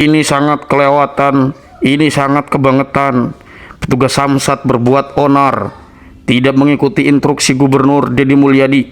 Ini sangat kelewatan, ini sangat kebangetan. Petugas Samsat berbuat onar, tidak mengikuti instruksi Gubernur Deddy Mulyadi.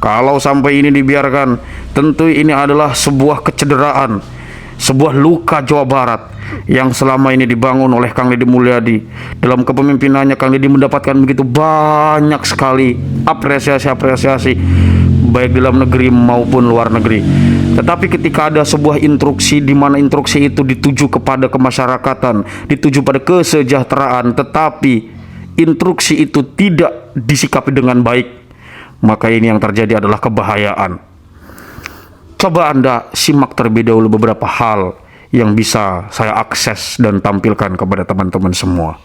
Kalau sampai ini dibiarkan, tentu ini adalah sebuah kecederaan, sebuah luka Jawa Barat yang selama ini dibangun oleh Kang Deddy Mulyadi. Dalam kepemimpinannya, Kang Deddy mendapatkan begitu banyak sekali apresiasi, baik di dalam negeri maupun luar negeri. Tetapi ketika ada sebuah instruksi di mana instruksi itu dituju kepada kemasyarakatan, dituju pada kesejahteraan, tetapi instruksi itu tidak disikapi dengan baik, maka ini yang terjadi adalah kebahayaan. Coba Anda simak terlebih dahulu beberapa hal yang bisa saya akses dan tampilkan kepada teman-teman semua.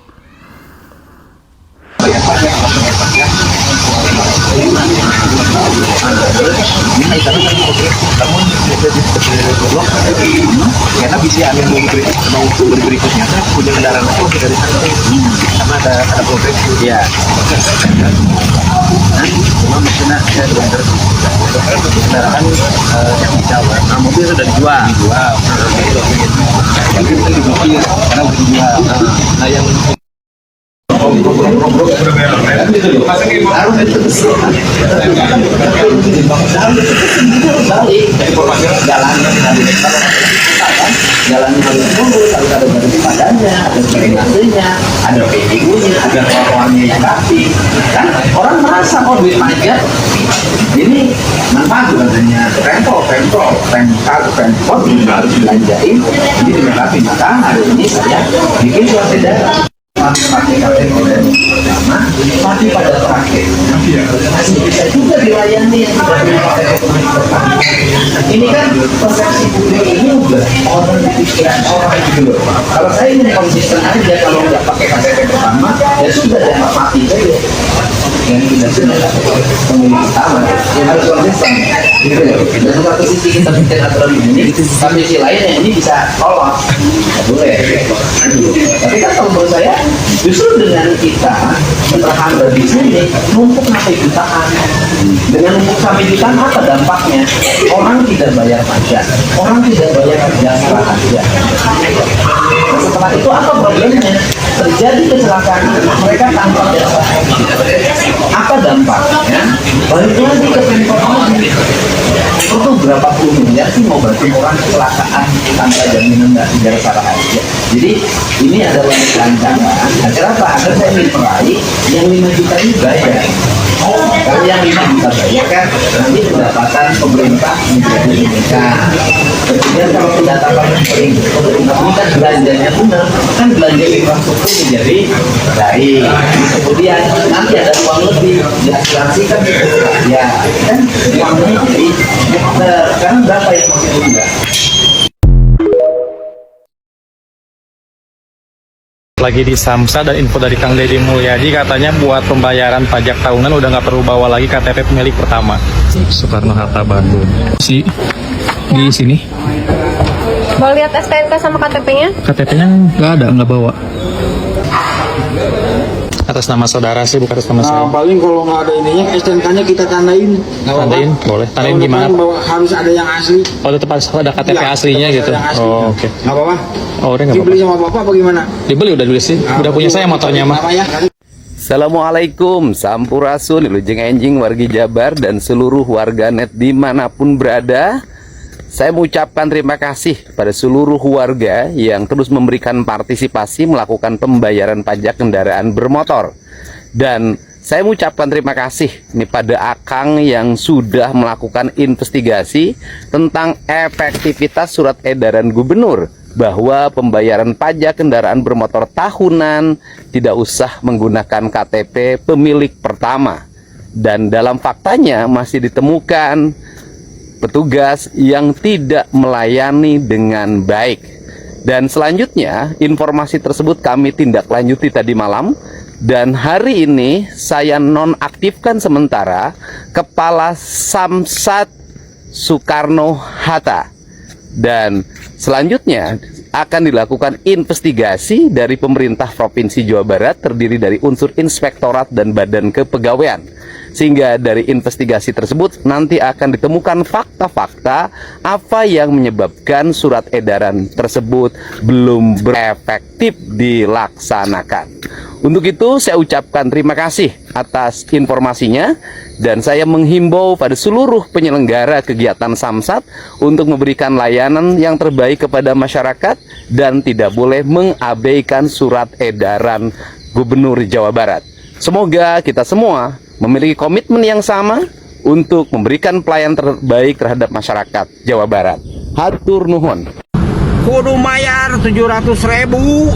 Karena bisa ambil mau berikutnya kan punya kendaraan itu dari sana sama ada progres ya. Cuma maksudnya saya benar kendaraan yang bisa mobil sudah dijual tapi itu diblokir karena udah dijual. Nah yang jalan harus mulus, harus ada garis padanya, ada drainasenya, ada PU-nya, ada trotoarnya yang rapi. Kan orang merasa duit pajak ini manfaat katanya Pemprov harus belanjain ini dengan rapi. Maka hari ini saya bikin surat edaran pakai pertama, mati pada terakhir. Masih bisa juga dilayani. Ini kan persepsi publik ini udah orang pikiran orang gitu. Kalau saya ingin konsisten aja, kalau nggak pakai KTP pertama, ya sudah jangan mati saja. Yang tidak sudah pemilik utama harus konsisten. Gitu ya. Dan satu sisi kita bikin aturan ini, tapi sisi lain yang ini bisa lolos. Boleh. Tapi kan kalau menurut saya justru dengan kita berhambat di sini numpuk sampai jutaan. Dengan numpuk sampai jutaan apa dampaknya? Orang tidak bayar pajak, orang tidak bayar jasa pajak. Nah, setelah itu apa problemnya? Terjadi kecelakaan, mereka tanpa jasa. Apa dampaknya? Balik lagi ke Pemprov lagi. Itu berapa puluh miliar sih mau bantu orang kecelakaan tanpa jaminan dan jasa rahasia. Jadi ini adalah rancangan agar apa? Agar saya memperaih yang 5 juta ini bayar. Kalau yang 5 juta bayar kan nanti pendapatan pemerintah menjadi meningkat. Kemudian kalau pendapatan pemerintah kan belanjanya benar, kan belanja infrastruktur menjadi baik. Kemudian nanti ada uang lebih diasuransikan ya kan uangnya jadi sekarang berapa yang masih tunda? Lagi di Samsat dan info dari Kang Deddy Mulyadi katanya buat pembayaran pajak tahunan udah nggak perlu bawa lagi KTP pemilik pertama. Soekarno-Hatta, Bandung. Di sini Mau lihat STNK sama KTP-nya? KTP-nya nggak ada, nggak bawa. Atas nama saudara sih, bukan atas nama saya. Paling kalau nggak ada ininya, STNK-nya kita tandain. Tandain, boleh. Tandain gimana? Harus ada yang asli. Oh, tetap harus ada KTP Ya, aslinya gitu. Oh, oke. Nggak apa-apa. Oh, udah nggak Dibeli apa-apa. sama bapak apa gimana? Dibeli udah dulu sih. Udah punya saya motornya mah. Apa ya? Assalamualaikum, Sampurasun, Wilujeng Enjing, wargi Jabar, dan seluruh warganet dimanapun berada. Saya mengucapkan terima kasih pada seluruh warga yang terus memberikan partisipasi melakukan pembayaran pajak kendaraan bermotor. Dan saya mengucapkan terima kasih nih pada Akang yang sudah melakukan investigasi tentang efektivitas surat edaran gubernur bahwa pembayaran pajak kendaraan bermotor tahunan tidak usah menggunakan KTP pemilik pertama. Dan dalam faktanya masih ditemukan petugas yang tidak melayani dengan baik. Dan selanjutnya informasi tersebut kami tindak lanjuti tadi malam. Dan hari ini saya nonaktifkan sementara Kepala Samsat Soekarno-Hatta. Dan selanjutnya akan dilakukan investigasi dari pemerintah Provinsi Jawa Barat terdiri dari unsur inspektorat dan badan kepegawaian. sehingga dari investigasi tersebut nanti akan ditemukan fakta-fakta apa yang menyebabkan surat edaran tersebut belum berefektif dilaksanakan. Untuk itu saya ucapkan terima kasih atas informasinya, dan saya menghimbau pada seluruh penyelenggara kegiatan Samsat untuk memberikan layanan yang terbaik kepada masyarakat dan tidak boleh mengabaikan surat edaran Gubernur Jawa Barat. Semoga kita semua memiliki komitmen yang sama untuk memberikan pelayanan terbaik terhadap masyarakat Jawa Barat. Hatur nuhun. Kudu mayar 700.000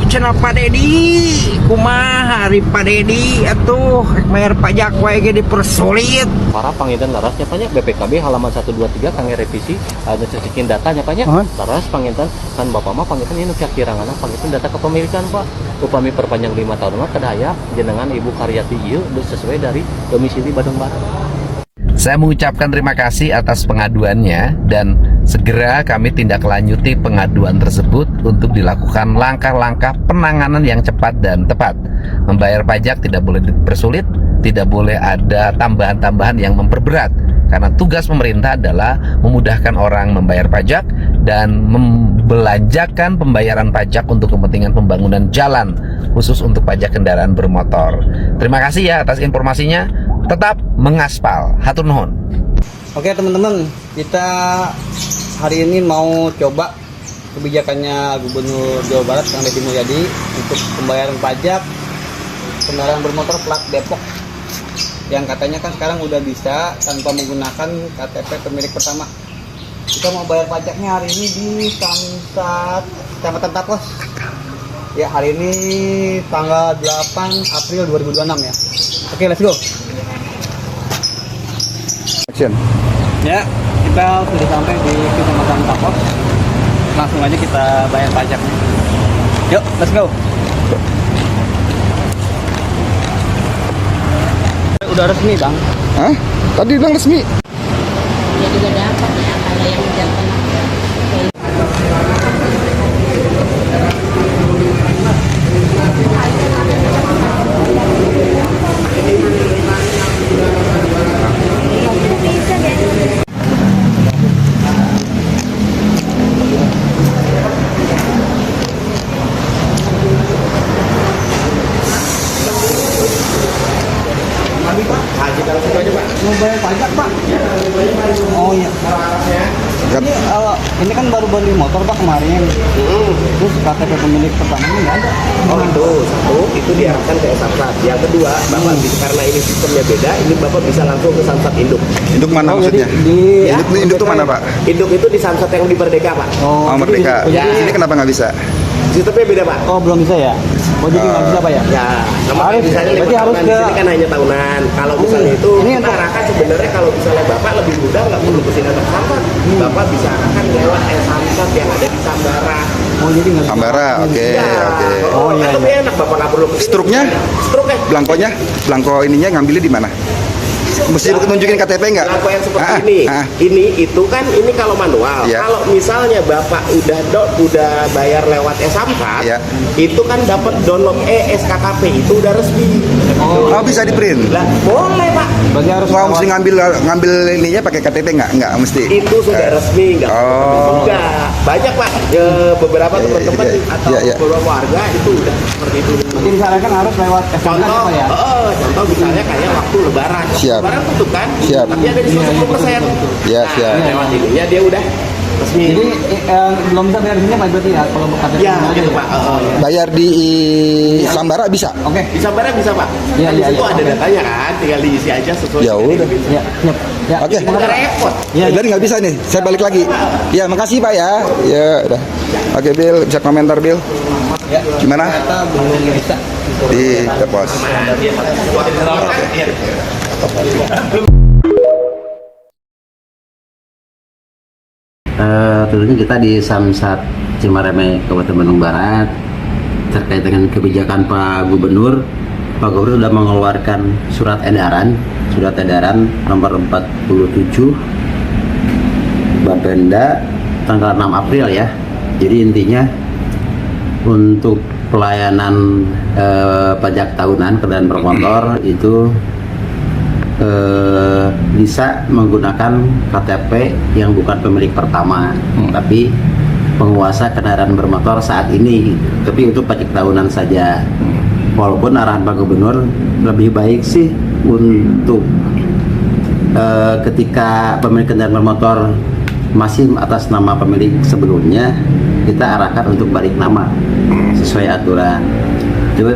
cenah Pak Dedi. Kumaha hari Pak Dedi atuh bayar pajak wae ge dipersulit. Para panginten larasnya banyak BPKB halaman 123 kangge revisi ngececekin datanya banyak. Laras panginten kan Bapak mah panginten ini pihak kirangana panginten data kepemilikan Pak. Upami perpanjang 5 tahun mah kedaya jenengan Ibu Karyati ieu sesuai dari domisili Bandung Barat. Saya mengucapkan terima kasih atas pengaduannya, dan segera kami tindak lanjuti pengaduan tersebut untuk dilakukan langkah-langkah penanganan yang cepat dan tepat. Membayar pajak tidak boleh dipersulit, tidak boleh ada tambahan-tambahan yang memperberat, karena tugas pemerintah adalah memudahkan orang membayar pajak dan membelanjakan pembayaran pajak untuk kepentingan pembangunan jalan, khusus untuk pajak kendaraan bermotor. Terima kasih ya atas informasinya. Tetap mengaspal. Hatur nuhun. Oke teman-teman, kita hari ini mau coba kebijakannya Gubernur Jawa Barat Kang Deddy Mulyadi untuk pembayaran pajak kendaraan bermotor plat Depok, yang katanya kan sekarang udah bisa tanpa menggunakan KTP pemilik pertama. Kita mau bayar pajaknya hari ini di Samsat Kecamatan Tapos. Ya, hari ini tanggal 8 April 2026 ya. Oke, let's go. Action. Ya, kita sudah sampai di Kecamatan Tapos. Langsung aja kita bayar pajaknya. Yuk, let's go. Udah resmi, Bang. Hah? Tadi bilang resmi. Ya juga dapat ya, kalau yang dapat. Mau bayar pajak, Pak? Oh iya. Ini kan baru beli motor, Pak, kemarin. Terus KTP pemilik pertamanya nggak ada. Oh itu satu, itu diarahkan ke Samsat. Yang kedua, Bapak karena ini sistemnya beda, ini Bapak bisa langsung ke Samsat Induk. Induk mana maksudnya? Induk itu mana Pak? Induk itu di Samsat yang di Merdeka Pak. Oh, Merdeka. Ya. Ini kenapa nggak bisa? Sistemnya beda Pak. Oh, belum bisa ya? Oh, jadi nggak bisa, Pak ya? Ya, Harus, misalnya berarti harus di sini kan hanya tahunan. Kalau misalnya itu Ini kita arahkan sebenarnya kalau misalnya Bapak lebih mudah nggak perlu ke sini ke Samsat. Bapak bisa arahkan lewat Samsat yang ada di Sambara. Oh, jadi nggak bisa. Sambara, oke, oke. Oh iya. Lebih enak Bapak nggak perlu ke sini. Struknya? Struknya. Belangkonya? Belangko ininya ngambilnya di mana? Mesti tunjukin KTP nggak? Belangko yang seperti ini itu kan ini kalau manual. Ya. Kalau misalnya Bapak udah bayar lewat Samsat, Ya. itu kan dapat download SKKP itu udah resmi. Oh, bisa di print? Lah, boleh Pak. Berarti harus Mau mesti ngambil ininya pakai KTP nggak? Nggak mesti. Itu sudah resmi, nggak Oh. juga. Banyak Pak, beberapa teman-teman atau iya. beberapa warga itu udah seperti itu. Jadi disarankan harus lewat Contoh, Pak ya? contoh misalnya kayak waktu Lebaran. Siap. Lebaran tutup kan? Siap. Tapi ada di 10%. Ya, Nah, siap. lewat ininya dia udah resmi. Jadi belum bisa bayar di sini Pak berarti ya kalau KTP. Ya, gitu Pak. Bayar di Sambara bisa? Oke. Di Sambara bisa Pak. Iya, Kan di iya, situ iya. ada datanya kan, tinggal diisi aja sesuai. Ya dengan udah. yang bisa. Ya, siap. Ya. Oke. Nggak repot. Iya, Jadi nggak bisa nih, saya balik lagi. Ya, makasih Pak ya. Ya, udah. Oke, Bill, bisa komentar Bill. Ya. Gimana? Ternyata belum bisa. Di Tapos. Tentunya kita di Samsat Cimareme Kabupaten Bandung Barat terkait dengan kebijakan Pak Gubernur sudah mengeluarkan surat edaran nomor 47 Bapenda tanggal 6 April ya. Jadi intinya untuk pelayanan pajak tahunan kendaraan bermotor itu bisa menggunakan KTP yang bukan pemilik pertama, tapi penguasa kendaraan bermotor saat ini, tapi untuk pajak tahunan saja. Walaupun arahan Pak Gubernur lebih baik sih untuk ketika pemilik kendaraan bermotor masih atas nama pemilik sebelumnya, kita arahkan untuk balik nama sesuai aturan. Coba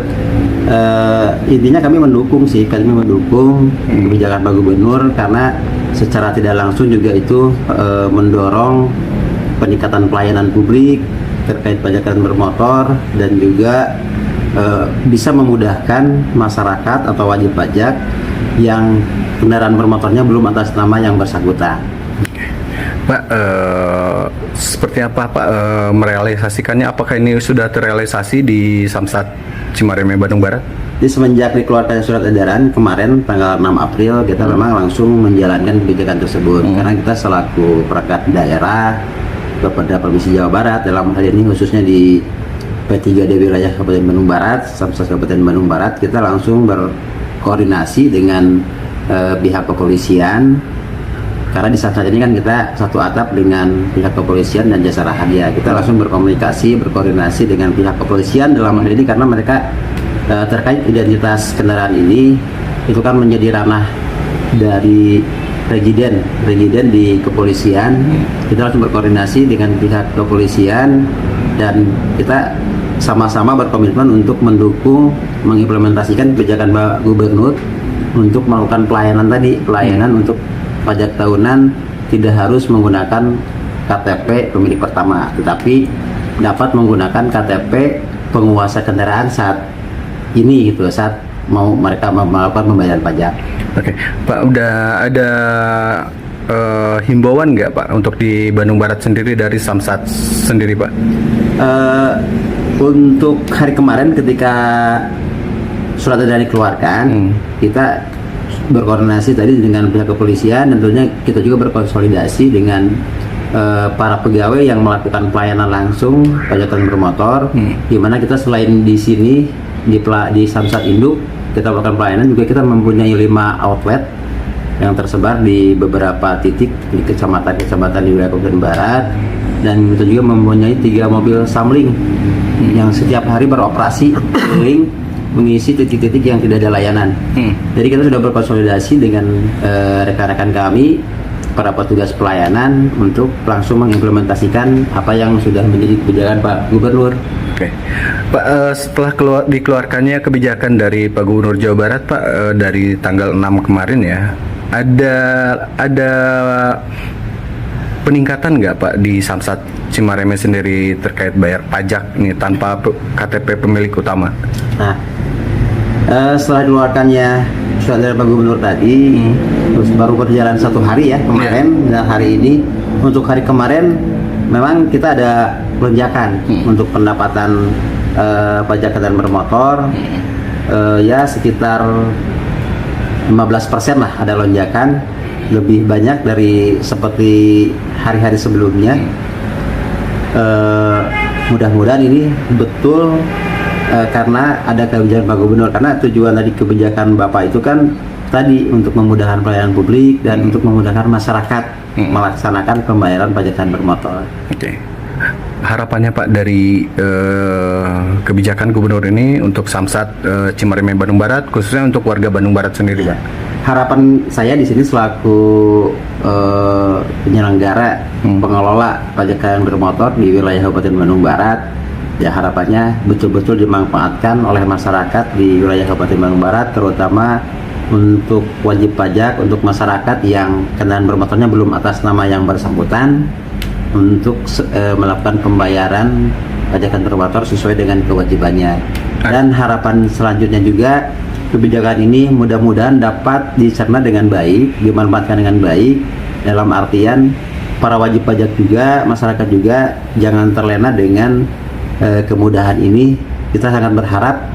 intinya kami mendukung kebijakan Pak Gubernur, karena secara tidak langsung juga itu mendorong peningkatan pelayanan publik terkait pajakan bermotor, dan juga bisa memudahkan masyarakat atau wajib pajak yang kendaraan bermotornya belum atas nama yang bersangkutan. Pak, seperti apa Pak merealisasikannya? Apakah ini sudah terrealisasi di Samsat Cimareme Bandung Barat? Jadi semenjak dikeluarkan surat edaran kemarin tanggal 6 April, kita memang langsung menjalankan kebijakan tersebut. Karena kita selaku perangkat daerah kepada Provinsi Jawa Barat, dalam hal ini khususnya di P3 di wilayah Kabupaten Bandung Barat, Samsat Kabupaten Bandung Barat, kita langsung berkoordinasi dengan pihak kepolisian. Karena di Samsat ini kan kita satu atap dengan pihak kepolisian dan jasa raharja. Kita langsung berkoordinasi dengan pihak kepolisian dalam hal ini, karena mereka terkait identitas kendaraan ini itu kan menjadi ranah dari Regiden di kepolisian. Kita langsung berkoordinasi dengan pihak kepolisian, dan kita sama-sama berkomitmen untuk mendukung mengimplementasikan kebijakan Pak Gubernur untuk melakukan pelayanan untuk pajak tahunan tidak harus menggunakan KTP pemilik pertama, tetapi dapat menggunakan KTP penguasa kendaraan saat ini gitu, saat mau mereka melakukan pembayaran pajak. Oke, Pak, udah ada himbauan nggak Pak untuk di Bandung Barat sendiri dari Samsat sendiri Pak? Untuk hari kemarin ketika surat edaran dikeluarkan, kita berkoordinasi tadi dengan pihak kepolisian, dan tentunya kita juga berkonsolidasi dengan para pegawai yang melakukan pelayanan langsung pajakan bermotor, di mana kita selain di sini di Samsat Induk kita melakukan pelayanan, juga kita mempunyai 5 outlet yang tersebar di beberapa titik di kecamatan di wilayah Kabupaten Barat, dan kita juga mempunyai 3 mobil samling yang setiap hari beroperasi keliling mengisi titik-titik yang tidak ada layanan. Jadi kita sudah berkonsolidasi dengan rekan-rekan kami, para petugas pelayanan, untuk langsung mengimplementasikan apa yang sudah menjadi kebijakan Pak Gubernur. Oke, Pak, setelah dikeluarkannya kebijakan dari Pak Gubernur Jawa Barat Pak, dari tanggal 6 kemarin ya, ada peningkatan nggak Pak di Samsat Cimareme sendiri terkait bayar pajak nih tanpa KTP pemilik utama? Nah, setelah dikeluarkannya surat dari Pak Gubernur tadi, terus baru berjalan 1 hari ya kemarin, dan hari ini. Untuk hari kemarin memang kita ada lonjakan untuk pendapatan pajak kendaraan bermotor, ya sekitar 15% lah ada lonjakan, lebih banyak dari seperti hari-hari sebelumnya. Mudah-mudahan ini betul karena ada kebijakan Pak Gubernur, karena tujuan dari kebijakan Bapak itu kan tadi untuk memudahkan pelayanan publik dan untuk memudahkan masyarakat melaksanakan pembayaran pajakan bermotor. Oke. Harapannya Pak dari kebijakan Gubernur ini untuk Samsat Cimareme Bandung Barat, khususnya untuk warga Bandung Barat sendiri Pak? Harapan saya di sini selaku penyelenggara pengelola pajakan bermotor di wilayah Kabupaten Bandung Barat, ya harapannya betul-betul dimanfaatkan oleh masyarakat di wilayah Kabupaten Bandung Barat, terutama untuk wajib pajak, untuk masyarakat yang kendaraan bermotornya belum atas nama yang bersangkutan, untuk melakukan pembayaran pajakan bermotor sesuai dengan kewajibannya. Dan harapan selanjutnya juga, kebijakan ini mudah-mudahan dapat dicerna dengan baik, dimanfaatkan dengan baik, dalam artian para wajib pajak juga, masyarakat juga jangan terlena dengan kemudahan ini. Kita sangat berharap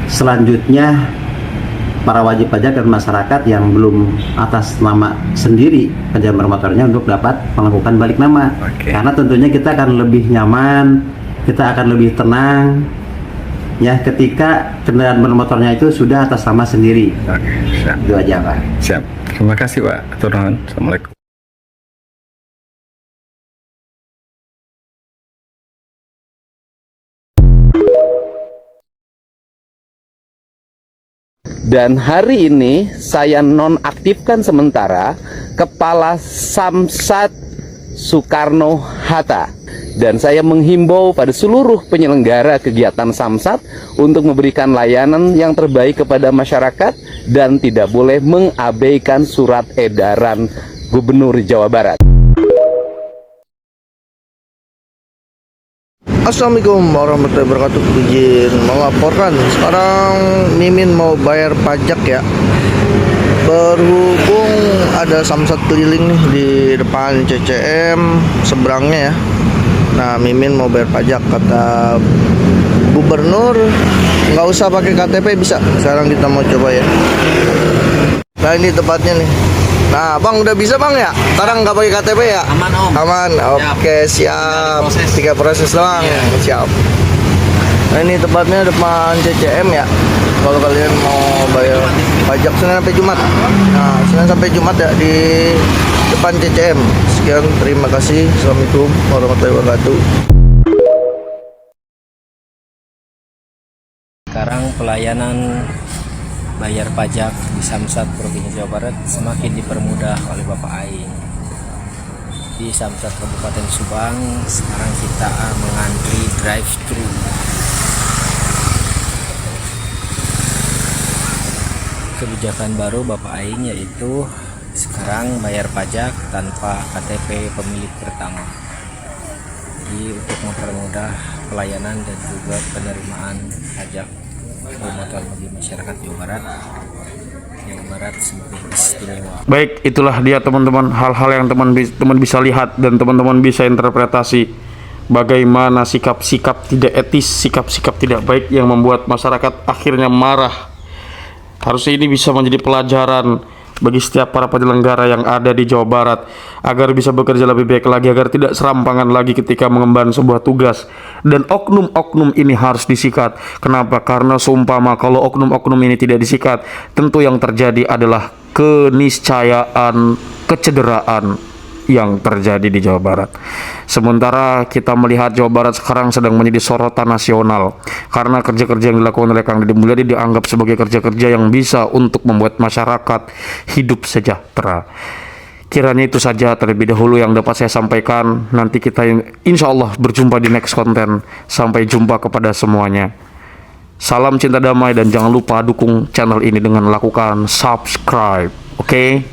selanjutnya para wajib pajak dan masyarakat yang belum atas nama sendiri kendaraan bermotornya untuk dapat melakukan balik nama. Karena tentunya kita akan lebih nyaman, kita akan lebih tenang ya ketika kendaraan bermotornya itu sudah atas nama sendiri. Oke, siap. Itu aja Pak. Siap. Terima kasih Pak. Atur nuhun. Assalamualaikum. Dan hari ini saya nonaktifkan sementara Kepala Samsat Soekarno-Hatta. Dan saya menghimbau pada seluruh penyelenggara kegiatan Samsat untuk memberikan layanan yang terbaik kepada masyarakat dan tidak boleh mengabaikan surat edaran Gubernur Jawa Barat. Assalamualaikum warahmatullahi wabarakatuh. Izin melaporkan, sekarang Mimin mau bayar pajak ya. Berhubung ada samsat keliling nih di depan CCM seberangnya ya. Nah, Mimin mau bayar pajak, kata Gubernur nggak usah pakai KTP, bisa. Sekarang kita mau coba ya. Nah, ini tempatnya nih. Nah, Bang udah bisa Bang ya? Sekarang nggak pakai KTP ya? Aman Om. Aman, oke siap. Tiga proses doang. Siap. Nah, ini tempatnya depan CCM ya. Kalau kalian mau bayar pajak Senin sampai Jumat. Nah, Senin sampai Jumat ya di depan CCM. Sekian, terima kasih. Assalamualaikum warahmatullahi wabarakatuh. Sekarang pelayanan bayar pajak di Samsat Provinsi Jawa Barat semakin dipermudah oleh Bapak Aing. Di Samsat Kabupaten Subang sekarang kita mengantri drive-thru. Kebijakan baru Bapak Aing yaitu sekarang bayar pajak tanpa KTP pemilik pertama. Jadi untuk mempermudah pelayanan dan juga penerimaan pajak motor bagi masyarakat Jawa Barat semakin istimewa. Baik, itulah dia teman-teman, hal-hal yang teman bisa lihat dan teman-teman bisa interpretasi bagaimana sikap-sikap tidak etis, sikap-sikap tidak baik yang membuat masyarakat akhirnya marah. Harusnya ini bisa menjadi pelajaran bagi setiap para penyelenggara yang ada di Jawa Barat agar bisa bekerja lebih baik lagi, agar tidak serampangan lagi ketika mengemban sebuah tugas. Dan oknum-oknum ini harus disikat. Kenapa? Karena seumpama kalau oknum-oknum ini tidak disikat, tentu yang terjadi adalah keniscayaan, kecederaan yang terjadi di Jawa Barat. Sementara kita melihat Jawa Barat sekarang sedang menjadi sorotan nasional karena kerja-kerja yang dilakukan oleh Kang Deddy Mulyadi dianggap sebagai kerja-kerja yang bisa untuk membuat masyarakat hidup sejahtera. Kiranya itu saja terlebih dahulu yang dapat saya sampaikan. Nanti kita insya Allah berjumpa di next konten. Sampai jumpa kepada semuanya. Salam cinta damai dan jangan lupa dukung channel ini dengan lakukan subscribe. Oke?